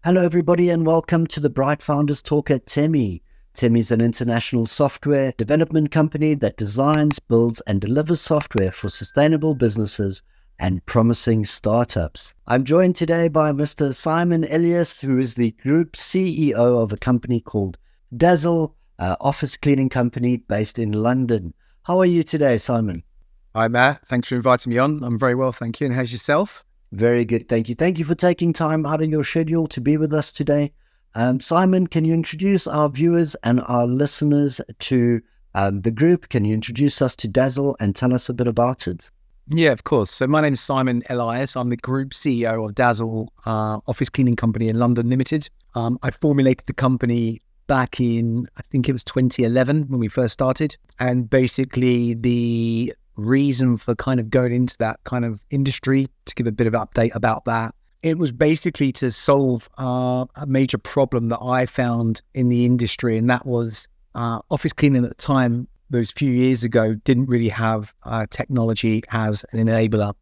Hello, everybody, and welcome to the Bright Founders Talk at Temi. Temi is an international software development company that designs, builds, and delivers software for sustainable businesses and promising startups. I'm joined today by Mr. Simon Elias, who is the Group CEO of a company called Dazzle, an office cleaning company based in London. How are you today, Simon? Hi, Matt. Thanks for inviting me on. I'm very well, thank you. And how's yourself? Very good, thank you. Thank you for taking time out of your schedule to be with us today. Simon, can you introduce our viewers and our listeners to the group? Can you introduce us to Dazzle and tell us a bit about it? Yeah, of course. So my name is Simon Elias. I'm the Group CEO of Dazzle, office cleaning company in London Limited. I formulated the company back in, I think it was 2011 when we first started. And basically the reason for kind of going into that kind of industry, to give a bit of update about that, it was basically to solve a major problem that I found in the industry, and that was office cleaning at the time, those few years ago, didn't really have technology as an enabler.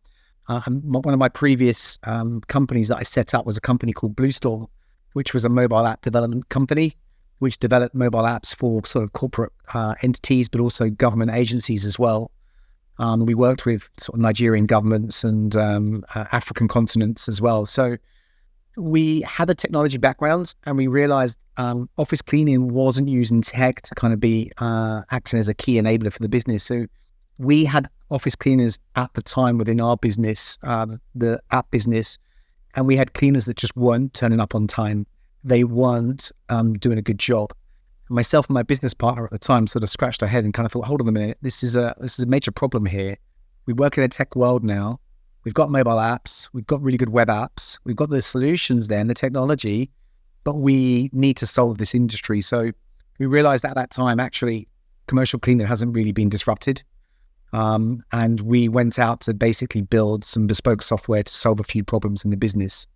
One of my previous companies that I set up was a company called Bluestore, which was a mobile app development company, which developed mobile apps for sort of corporate entities, but also government agencies as well. We worked with sort of Nigerian governments and African continents as well. So we had a technology background, and we realized office cleaning wasn't using tech to kind of be acting as a key enabler for the business. So we had office cleaners at the time within our business, the app business, and we had cleaners that just weren't turning up on time. They weren't doing a good job. Myself and my business partner at the time sort of scratched our head and kind of thought, hold on a minute, this is a major problem here. We work in a tech world now. We've got mobile apps, we've got really good web apps, we've got the solutions there and the technology, but we need to solve this industry. So we realized at that time, actually, commercial cleaning hasn't really been disrupted. And we went out to basically build some bespoke software to solve a few problems in the business.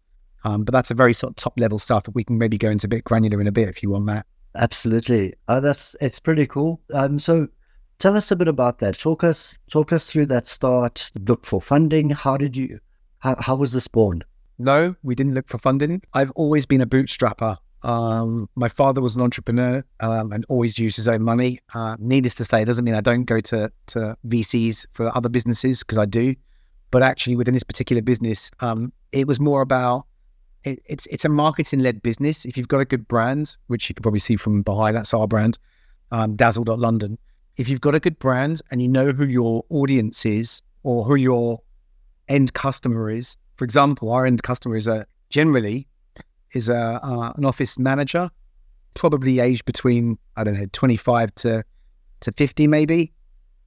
But that's a very sort of top level stuff that we can maybe go into a bit granular in a bit if you want, Matt. Absolutely. It's pretty cool. So tell us a bit about that. Talk us through that start. Look for funding. How was this born? No, we didn't look for funding. I've always been a bootstrapper. My father was an entrepreneur and always used his own money. Needless to say, it doesn't mean I don't go to VCs for other businesses, because I do. But actually within this particular business, it was more about, it's a marketing-led business. If you've got a good brand, which you can probably see from behind, that's our brand, Dazzle.London. If you've got a good brand and you know who your audience is or who your end customer is, for example, our end customer is generally an office manager, probably aged between, 25 to 50 maybe.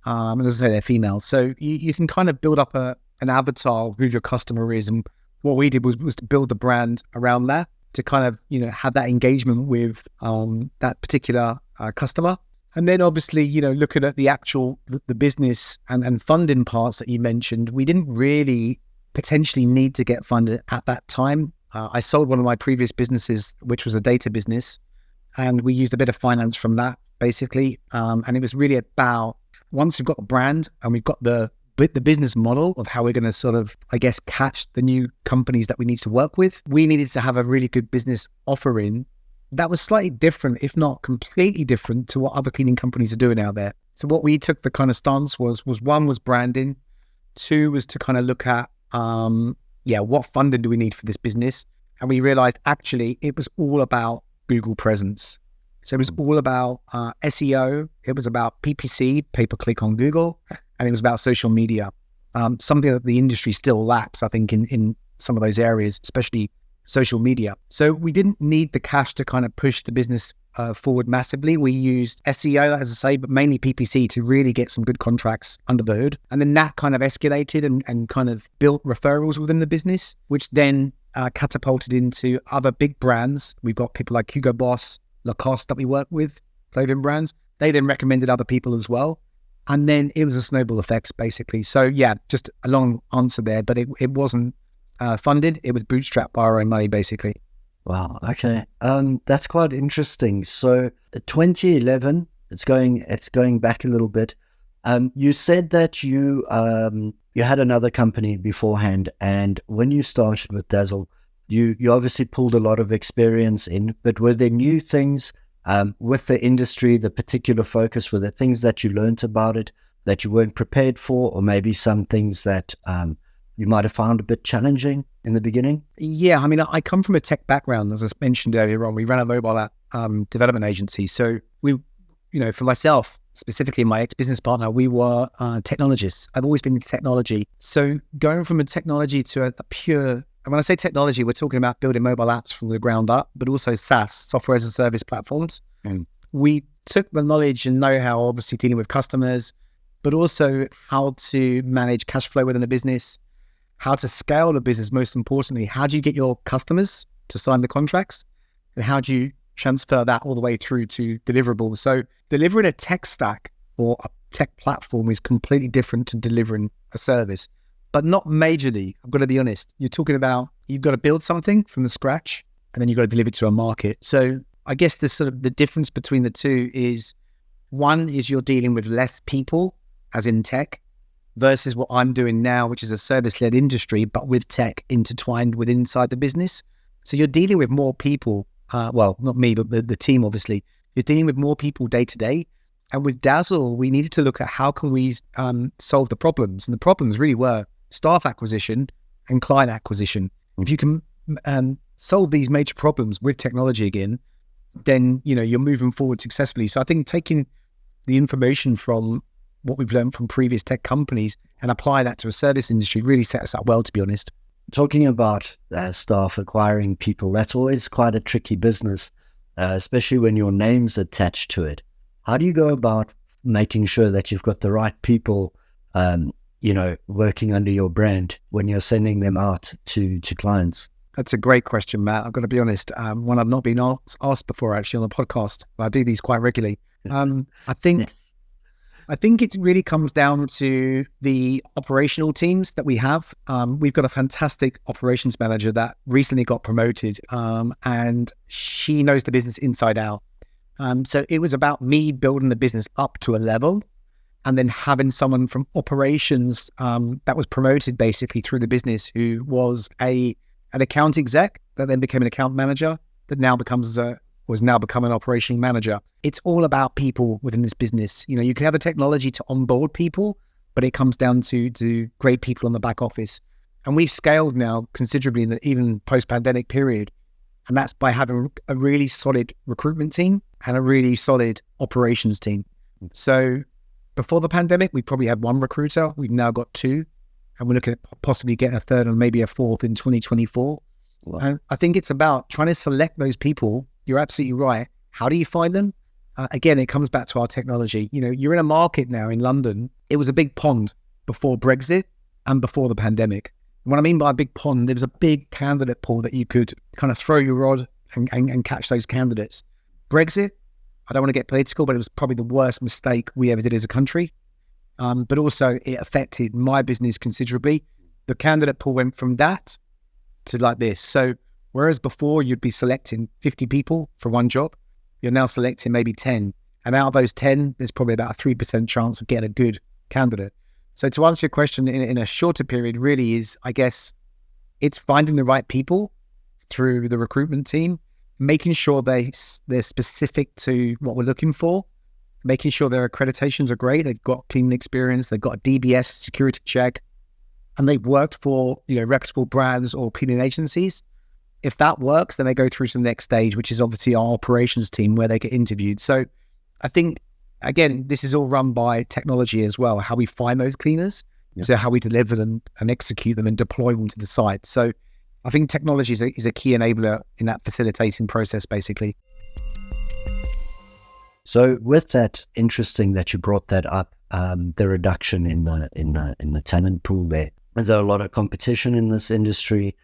And as I say, they're female. So you can kind of build up an avatar of who your customer is. And what we did was to build the brand around that, to kind of, have that engagement with that particular customer. And then obviously, looking at the business and funding parts that you mentioned, we didn't really potentially need to get funded at that time. I sold one of my previous businesses, which was a data business, and we used a bit of finance from that, basically. And it was really about, once we've got the brand and we've got the business model of how we're going to sort of, catch the new companies that we need to work with, we needed to have a really good business offering that was slightly different, if not completely different, to what other cleaning companies are doing out there. So what we took the kind of stance was one was branding, two was to kind of look at, what funding do we need for this business? And we realized actually it was all about Google presence. So it was all about SEO, it was about PPC, pay-per-click on Google, and it was about social media. Something that the industry still lacks, I think, in some of those areas, especially social media. So we didn't need the cash to kind of push the business forward massively. We used SEO, as I say, but mainly PPC to really get some good contracts under the hood. And then that kind of escalated and kind of built referrals within the business, which then catapulted into other big brands. We've got people like Hugo Boss, Lacoste that we work with, clothing brands. They then recommended other people as well. And then it was a snowball effect, basically. So yeah, just a long answer there, but it wasn't funded. It was bootstrapped by our own money, basically. Wow. Okay. That's quite interesting. So 2011, it's going back a little bit. You said that you had another company beforehand, and when you started with Dazzle, You obviously pulled a lot of experience in, but were there new things with the industry, the particular focus? Were there things that you learned about it that you weren't prepared for, or maybe some things that you might have found a bit challenging in the beginning? Yeah, I mean, I come from a tech background, as I mentioned earlier on. We ran a mobile app development agency. So we, for myself, specifically my ex-business partner, we were technologists. I've always been in technology. So going from a technology to a pure, and when I say technology, we're talking about building mobile apps from the ground up, but also SaaS, software as a service platforms. We took the knowledge and know-how, obviously dealing with customers, but also how to manage cash flow within a business, how to scale the business. Most importantly, how do you get your customers to sign the contracts, and how do you transfer that all the way through to deliverables? So delivering a tech stack or a tech platform is completely different to delivering a service, but not majorly. I've got to be honest. You're talking about, you've got to build something from the scratch, and then you've got to deliver it to a market. So I guess the difference between the two is, one is you're dealing with less people, as in tech, versus what I'm doing now, which is a service-led industry, but with tech intertwined with inside the business. So you're dealing with more people. Well, not me, but the team, obviously. You're dealing with more people day to day. And with Dazzle, we needed to look at how can we solve the problems. And the problems really were staff acquisition and client acquisition. If you can solve these major problems with technology again, then, you're moving forward successfully. So I think taking the information from what we've learned from previous tech companies and apply that to a service industry really set us up well, to be honest. Talking about staff acquiring people, that's always quite a tricky business, especially when your name's attached to it. How do you go about making sure that you've got the right people, working under your brand when you're sending them out to clients? That's a great question, Matt. I've got to be honest. One I've not been asked before, actually, on the podcast. I do these quite regularly. I think it really comes down to the operational teams that we have. We've got a fantastic operations manager that recently got promoted, and she knows the business inside out. So it was about me building the business up to a level, and then having someone from operations that was promoted basically through the business, who was an account exec that then became an account manager that now become an operational manager. It's all about people within this business. You can have the technology to onboard people, but it comes down to great people on the back office. And we've scaled now considerably in the even post-pandemic period. And that's by having a really solid recruitment team and a really solid operations team. So before the pandemic, we probably had one recruiter. We've now got two, and we're looking at possibly getting a third and maybe a fourth in 2024. Wow. And I think it's about trying to select those people. You're absolutely right. How do you find them? Again, it comes back to our technology. You're in a market now in London. It was a big pond before Brexit and before the pandemic. And what I mean by a big pond, there was a big candidate pool that you could kind of throw your rod and catch those candidates. Brexit, I don't want to get political, but it was probably the worst mistake we ever did as a country. But also it affected my business considerably. The candidate pool went from that to like this. So whereas before you'd be selecting 50 people for one job, you're now selecting maybe 10. And out of those 10, there's probably about a 3% chance of getting a good candidate. So to answer your question in a shorter period really is, I guess, it's finding the right people through the recruitment team, making sure they're specific to what we're looking for, making sure their accreditations are great, they've got clean experience, they've got a DBS security check, and they've worked for reputable brands or cleaning agencies. If that works, then they go through to the next stage, which is obviously our operations team, where they get interviewed. So I think, again, this is all run by technology as well, how we find those cleaners, to how we deliver them and execute them and deploy them to the site. So I think technology is a key enabler in that facilitating process, basically. So with that, interesting that you brought that up, the reduction in the talent pool there. There's a lot of competition in this industry.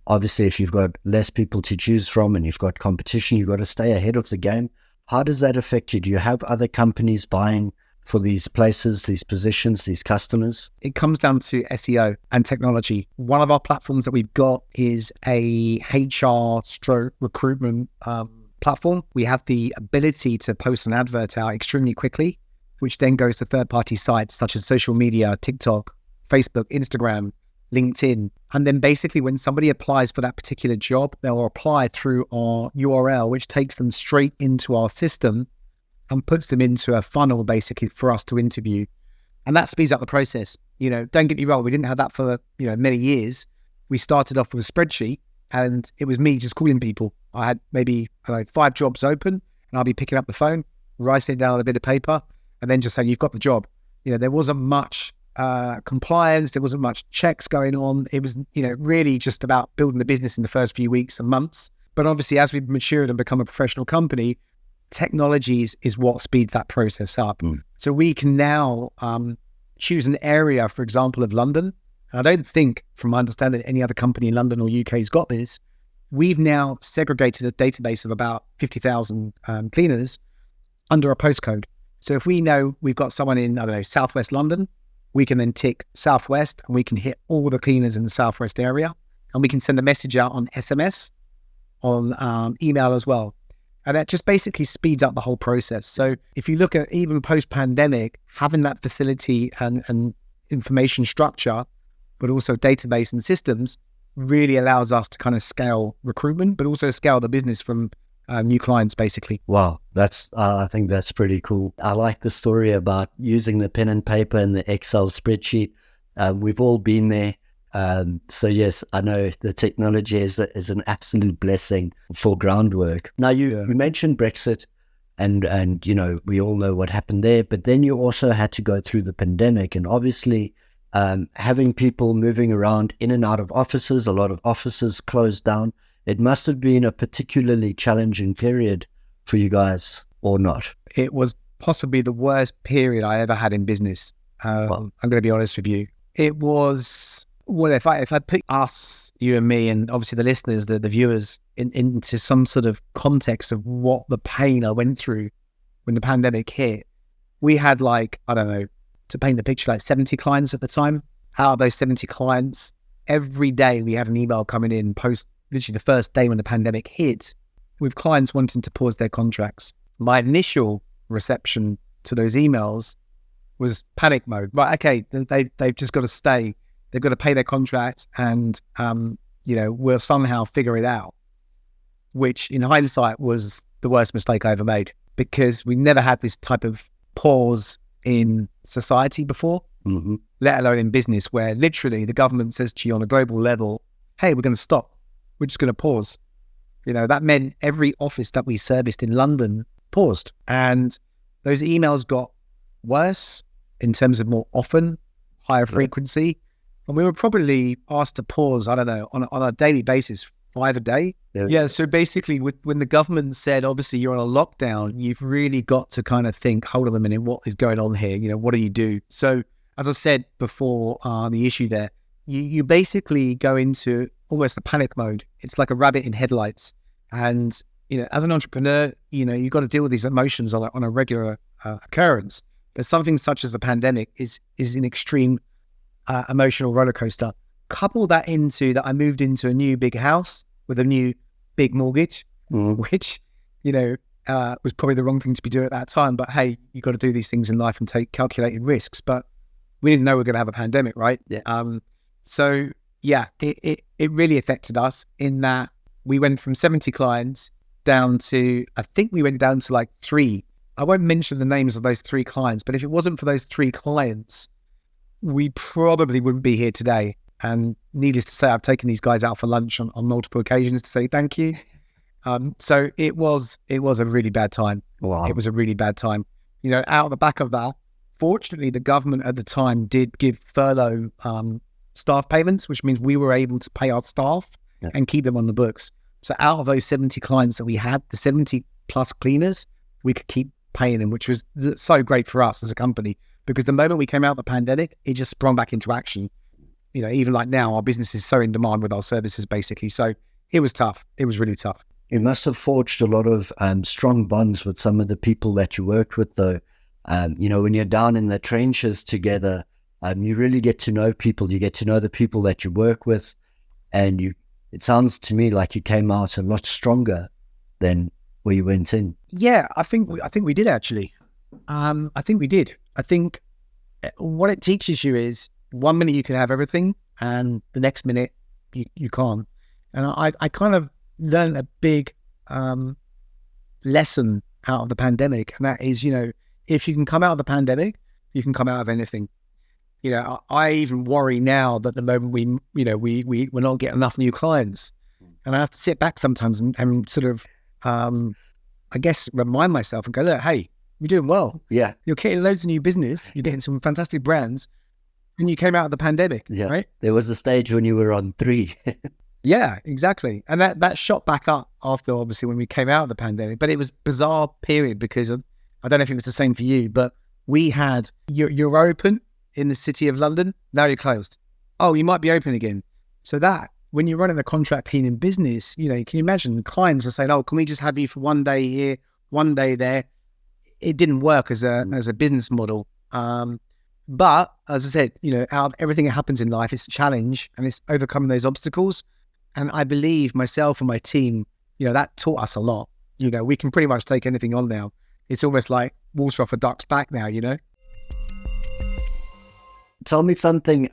Obviously, if you've got less people to choose from and you've got competition, you've got to stay ahead of the game. How does that affect you? Do you have other companies buying for these places, these positions, these customers? It comes down to SEO and technology. One of our platforms that we've got is a HR/recruitment platform. We have the ability to post an advert out extremely quickly, which then goes to third-party sites such as social media, TikTok, Facebook, Instagram, LinkedIn. And then basically when somebody applies for that particular job, they'll apply through our URL, which takes them straight into our system and puts them into a funnel basically for us to interview. And that speeds up the process. Don't get me wrong, we didn't have that for, many years. We started off with a spreadsheet and it was me just calling people. I had maybe 5 jobs open and I'll be picking up the phone, writing it down on a bit of paper and then just saying, you've got the job. There wasn't much compliance, there wasn't much checks going on. It was, really just about building the business in the first few weeks and months. But obviously, as we've matured and become a professional company, technology is what speeds that process up. So we can now choose an area, for example, of London. And I don't think, from my understanding, any other company in London or UK has got this. We've now segregated a database of about 50,000 cleaners under a postcode. So if we know we've got someone in, Southwest London, we can then tick Southwest and we can hit all the cleaners in the Southwest area. And we can send a message out on SMS, on email as well. And that just basically speeds up the whole process. So if you look at even post-pandemic, having that facility and information structure, but also database and systems really allows us to kind of scale recruitment, but also scale the business from new clients, basically. Wow, I think that's pretty cool. I like the story about using the pen and paper and the Excel spreadsheet. We've all been there. So yes, I know the technology is an absolute blessing for groundwork. Now you mentioned Brexit and we all know what happened there, but then you also had to go through the pandemic and obviously having people moving around in and out of offices, a lot of offices closed down. It must have been a particularly challenging period for you guys, or not? It was possibly the worst period I ever had in business. I'm going to be honest with you. It was, well, if I put us, you and me, and obviously the listeners, the viewers, into some sort of context of what the pain I went through when the pandemic hit, we had to paint the picture, 70 clients at the time. Out of those 70 clients, every day we had an email coming in post literally the first day when the pandemic hit, with clients wanting to pause their contracts. My initial reception to those emails was panic mode. Right, okay, they've just got to stay. They've got to pay their contracts and, we'll somehow figure it out. Which in hindsight was the worst mistake I ever made, because we never had this type of pause in society before, let alone in business, where literally the government says to you on a global level, hey, we're going to stop. We're just going to pause. That meant every office that we serviced in London paused. And those emails got worse in terms of more often, higher frequency. And we were probably asked to pause, I don't know, on a daily basis, 5 a day. Yeah. So basically when the government said, obviously you're on a lockdown, you've really got to kind of think, hold on a minute, what is going on here? What do you do? So as I said before, the issue there, you basically go into almost a panic mode. It's like a rabbit in headlights. And, as an entrepreneur, you've got to deal with these emotions on a regular occurrence. But something such as the pandemic is an extreme emotional roller coaster. Couple that into that I moved into a new big house with a new big mortgage, which, was probably the wrong thing to be doing at that time. But hey, you got to do these things in life and take calculated risks. But we didn't know we were going to have a pandemic, right? Yeah. So yeah, it really affected us in that we went from 70 clients down to, I think we went down to 3. I won't mention the names of those 3 clients, but if it wasn't for those 3 clients, we probably wouldn't be here today. And needless to say, I've taken these guys out for lunch on multiple occasions to say thank you. So it was a really bad time. Wow. It was a really bad time. Out of the back of that, fortunately, the government at the time did give furlough staff payments, which means we were able to pay our staff and keep them on the books. So out of those 70 clients that we had, the 70 plus cleaners, we could keep paying them, which was so great for us as a company, because the moment we came out of the pandemic, it just sprung back into action. Even like now, our business is so in demand with our services, basically. So it was tough. It was really tough. You must have forged a lot of strong bonds with some of the people that you worked with, though. When you're down in the trenches together, you really get to know people. You get to know the people that you work with, and it sounds to me like you came out a lot stronger than where you went in. Yeah, I think we did actually. I think we did. I think what it teaches you is 1 minute you can have everything, and the next minute you can't. And I kind of learned a big lesson out of the pandemic, and that is, if you can come out of the pandemic, you can come out of anything. I even worry now that the moment we're not getting enough new clients, and I have to sit back sometimes and sort of, I guess, remind myself and go, look, hey, you're doing well. Yeah. You're getting loads of new business. You're getting some fantastic brands, and you came out of the pandemic, right? There was a stage when you were on 3. Yeah, exactly. And that shot back up after, obviously, when we came out of the pandemic. But it was a bizarre period because I don't know if it was the same for you, but we had, you're open in the city of London, now you're closed. Oh, you might be open again. So that, when you're running a contract cleaning business, can you imagine clients are saying, oh, can we just have you for one day here, one day there? It didn't work as a business model. But as I said, out of everything that happens in life, it's a challenge and it's overcoming those obstacles. And I believe myself and my team, that taught us a lot. We can pretty much take anything on now. It's almost like water off a duck's back now, Tell me something.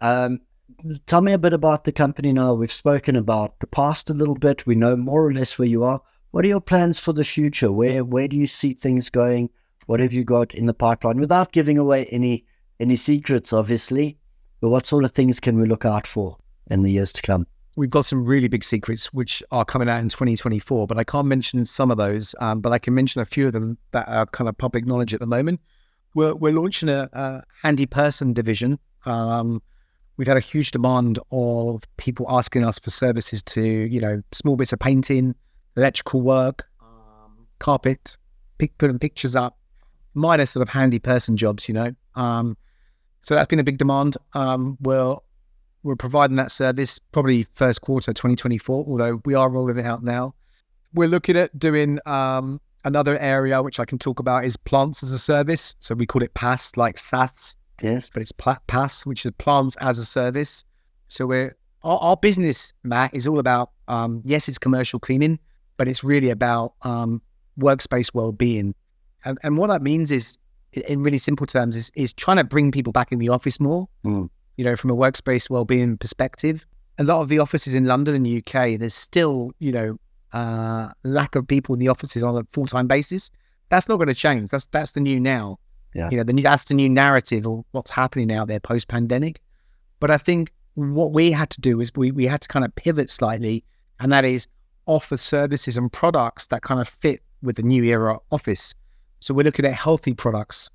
Tell me a bit about the company now. We've spoken about the past a little bit. We know more or less where you are. What are your plans for the future? Where do you see things going? What have you got in the pipeline? Without giving away any secrets, obviously, but what sort of things can we look out for in the years to come? We've got some really big secrets which are coming out in 2024, but I can't mention some of those, but I can mention a few of them that are kind of public knowledge at the moment. We're launching a handy person division. We've had a huge demand of people asking us for services to, small bits of painting, electrical work, carpet, putting pictures up, minor sort of handy person jobs, So that's been a big demand. We're providing that service probably first quarter 2024, although we are rolling it out now. We're looking at doing another area, which I can talk about, is plants as a service. So we call it PaaS, like SaaS. Yes. But it's PaaS, which is plants as a service. So our business, Matt, is all about, yes, it's commercial cleaning, but it's really about workspace wellbeing. And what that means is, in really simple terms, is trying to bring people back in the office more. From a workspace wellbeing perspective. A lot of the offices in London and the UK, there's still, lack of people in the offices on a full-time basis. That's not going to change. That's the new now. Yeah. That's the new narrative of what's happening out there post-pandemic. But I think what we had to do is we had to kind of pivot slightly, and that is offer services and products that kind of fit with the new era office. So we're looking at healthy products,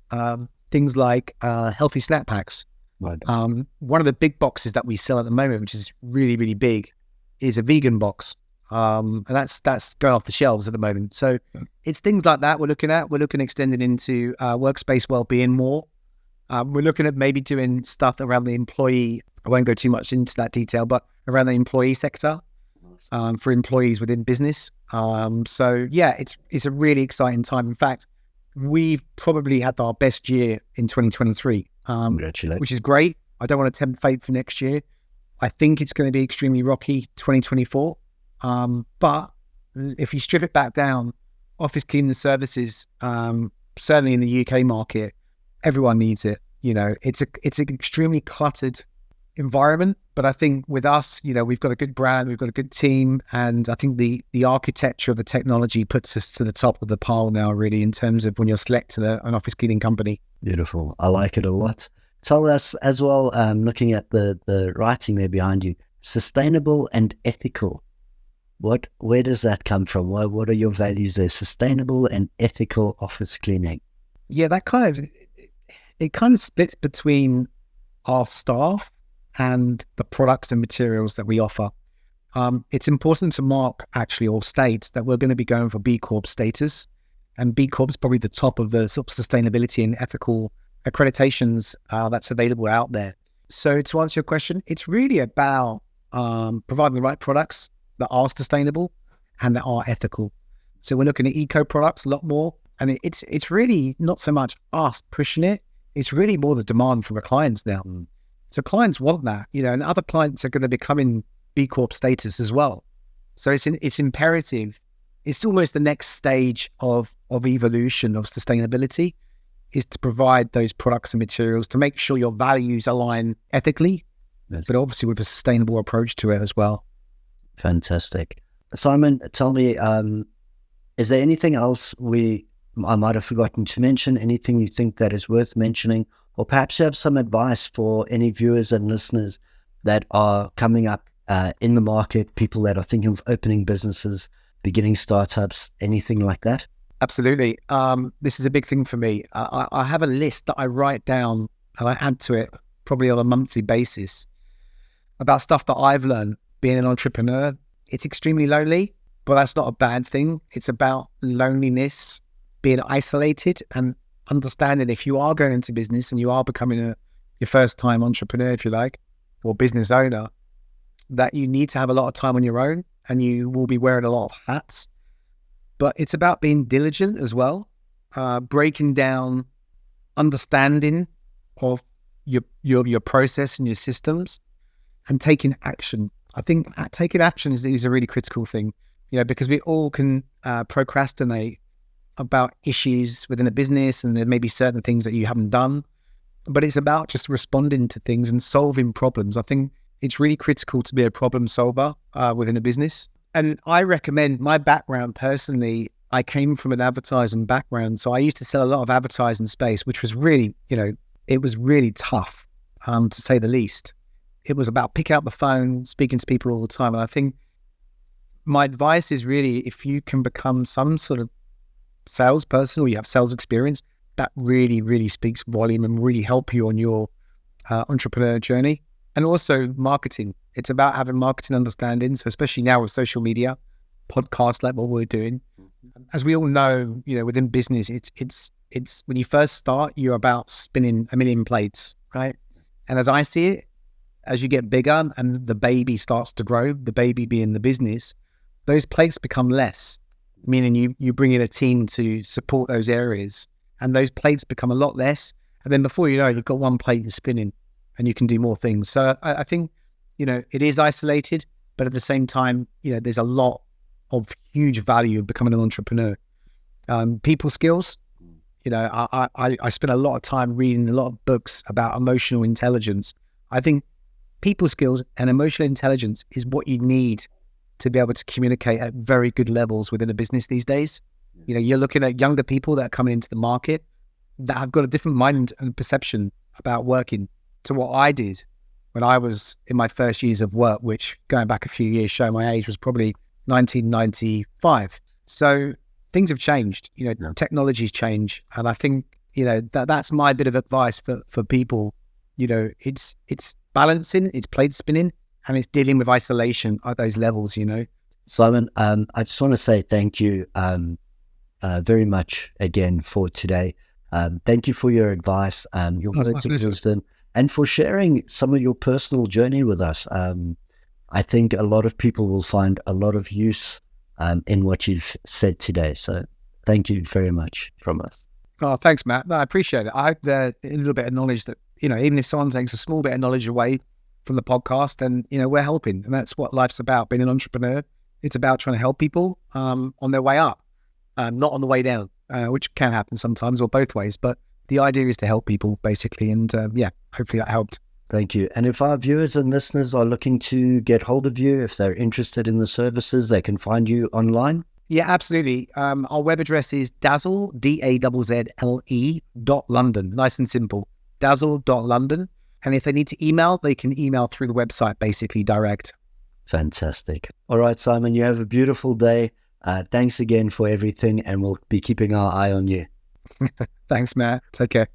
things like healthy snack packs. Right. One of the big boxes that we sell at the moment, which is really, really big, is a vegan box. And that's going off the shelves at the moment. So it's things like that we're looking at. We're looking at extending into workspace wellbeing more. We're looking at maybe doing stuff around the employee. I won't go too much into that detail, but around the employee sector for employees within business. So yeah, it's a really exciting time. In fact, we've probably had our best year in 2023. Congratulations. Which is great. I don't want to tempt fate for next year. I think it's going to be extremely rocky 2024. But if you strip it back down, office cleaning services, certainly in the UK market, everyone needs it. It's an extremely cluttered environment. But I think with us, we've got a good brand, we've got a good team, and I think the architecture of the technology puts us to the top of the pile now, really, in terms of when you're selecting an office cleaning company. Beautiful. I like it a lot. Tell us as well, looking at the writing there behind you, sustainable and ethical. Where does that come from? What are your values there? Sustainable and ethical office cleaning. Yeah, that kind of splits between our staff and the products and materials that we offer. It's important to mark, actually, or state that we're going to be going for B Corp status. And B Corp is probably the top of the sort of sustainability and ethical accreditations that's available out there. So to answer your question, it's really about providing the right products that are sustainable and that are ethical. So we're looking at eco products a lot more. And it's really not so much us pushing it. It's really more the demand from the clients now. So clients want that, and other clients are going to be becoming B Corp status as well. So it's imperative. It's almost the next stage of evolution of sustainability, is to provide those products and materials to make sure your values align ethically Yes. but obviously with a sustainable approach to it as well. Fantastic. Simon, tell me, is there anything else I might have forgotten to mention? Anything you think that is worth mentioning? Or perhaps you have some advice for any viewers and listeners that are coming up in the market, people that are thinking of opening businesses, beginning startups, anything like that? Absolutely. This is a big thing for me. I have a list that I write down and I add to it probably on a monthly basis about stuff that I've learned being an entrepreneur. It's extremely lonely, but that's not a bad thing. It's about loneliness, being isolated, and understanding if you are going into business and you are becoming your first time entrepreneur, if you like, or business owner, that you need to have a lot of time on your own and you will be wearing a lot of hats. But it's about being diligent as well, breaking down understanding of your process and your systems, and taking action. I think taking action is a really critical thing, because we all can procrastinate about issues within a business, and there may be certain things that you haven't done, but it's about just responding to things and solving problems. I think it's really critical to be a problem solver within a business. And I recommend, my background personally, I came from an advertising background. So I used to sell a lot of advertising space, which was really, it was really tough, to say the least. It was about picking up the phone, speaking to people all the time. And I think my advice is really, if you can become some sort of salesperson or you have sales experience, that really, really speaks volume and really help you on your entrepreneur journey. And also marketing. It's about having marketing understanding. So especially now with social media, podcasts like what we're doing, as we all know, within business, it's when you first start, you're about spinning a million plates, right? And as I see it, as you get bigger and the baby starts to grow, the baby being the business, those plates become less, meaning you bring in a team to support those areas, and those plates become a lot less. And then before you know it, you've got one plate you're spinning and you can do more things. So I think, it is isolated, but at the same time, there's a lot of huge value of becoming an entrepreneur. People skills, I spent a lot of time reading a lot of books about emotional intelligence. I think people skills and emotional intelligence is what you need to be able to communicate at very good levels within a business these days. You're looking at younger people that are coming into the market that have got a different mind and perception about working to what I did when I was in my first years of work, which, going back a few years, showing my age, was probably 1995. So things have changed, technologies change. And I think, that's my bit of advice for people. It's balancing, it's plate spinning, and it's dealing with isolation at those levels, Simon, I just want to say thank you very much again for today. Thank you for your advice, your words of wisdom, and for sharing some of your personal journey with us. I think a lot of people will find a lot of use in what you've said today. So thank you very much from us. Oh, thanks, Matt. No, I appreciate it. I hope there's a little bit of knowledge that, even if someone takes a small bit of knowledge away from the podcast, then, we're helping. And that's what life's about, being an entrepreneur. It's about trying to help people on their way up, not on the way down, which can happen sometimes, or both ways. But the idea is to help people, basically. And hopefully that helped. Thank you. And if our viewers and listeners are looking to get hold of you, if they're interested in the services, they can find you online? Yeah, absolutely. Our web address is Dazzle, DAZZLE.London. Nice and simple. Dazzle.London. And if they need to email, they can email through the website, basically direct. Fantastic. All right, Simon, you have a beautiful day. Thanks again for everything, and we'll be keeping our eye on you. Thanks, Matt. Take care.